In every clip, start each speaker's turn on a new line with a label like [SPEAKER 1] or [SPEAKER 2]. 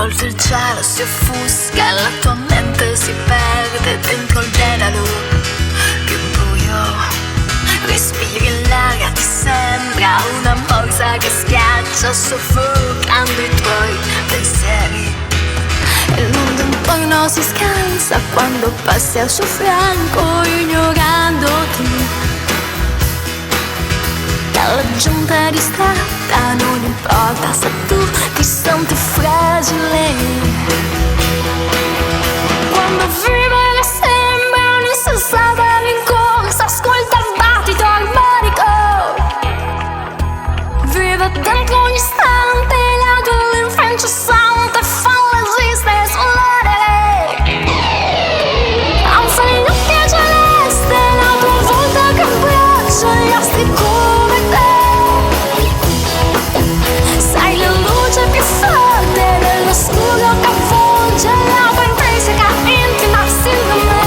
[SPEAKER 1] volte il cielo si offusca, la tua mente si perde dentro il denaro. Che buio. Respiri l'aria, ti sembra una morsa che schiaccia, soffocando i tuoi pensieri. Il mondo intorno si scansa quando passi al suo fianco, ignorandoti. Dalla gente distratta non importa se tu ti senti fragile. Quando vivere sembra un'insensata rincorsa, ascolta il battito armonico. Vive dentro ogni istante la tua linfa incessante, falla esistere sull'aria. Alza gli occhi a celeste, la tua volta che abbraccia gli astri come te. Sei la luce più forte nell'oscuro che avvolge la tua intrinseca intima sindrome.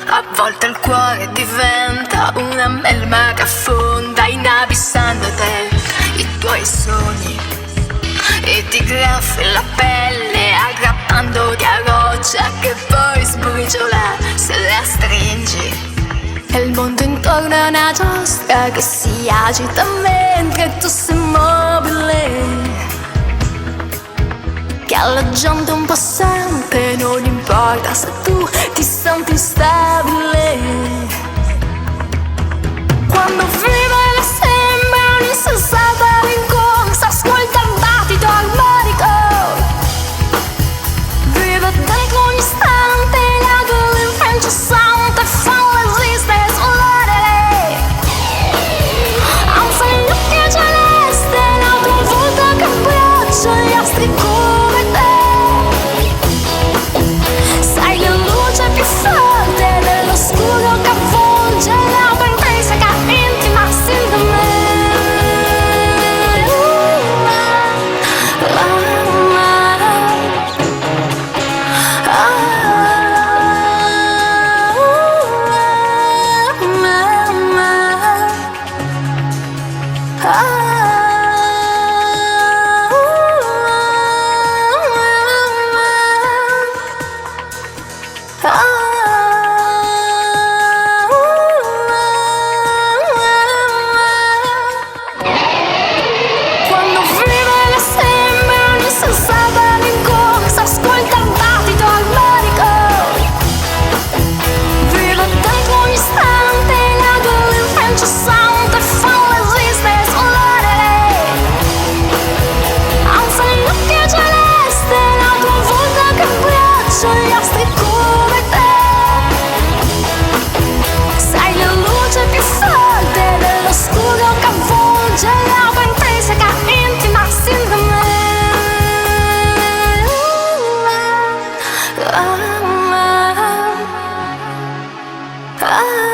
[SPEAKER 1] A volte il cuore diventa una melma che affonda, inabissando te i tuoi sogni e ti graffi la pelle, aggrappandoti a roccia che poi sbriciola se la stringi. E il mondo intorno è una giostra che si agita mentre tu sei immobile. Che alla gente un possente non importa se tu ti senti instabile. Quando vivere sembra un'insensata rincorsa, ascolta il battito armonico. Vive dentro ogni istante la tua linfa incessante, falla esistere sull'aria. Alza gli occhi a celeste, la tua volta che abbraccia gli astri come te. Sei la luce più forte nell'oscuro che avvolge la tua intrinseca intima sindrome. Quando vivere sembra un'insensata rincorsa, ascolta il battito armonico. Vive dentro ogni istante la tua linfa incessante, falla esistere sull'aria. Alza gli occhi a celeste, la tua volta che abbraccia gli astri come te. Sei la luce più forte nell'oscuro che avvolge la tua intrinseca intima sindrome. Ah.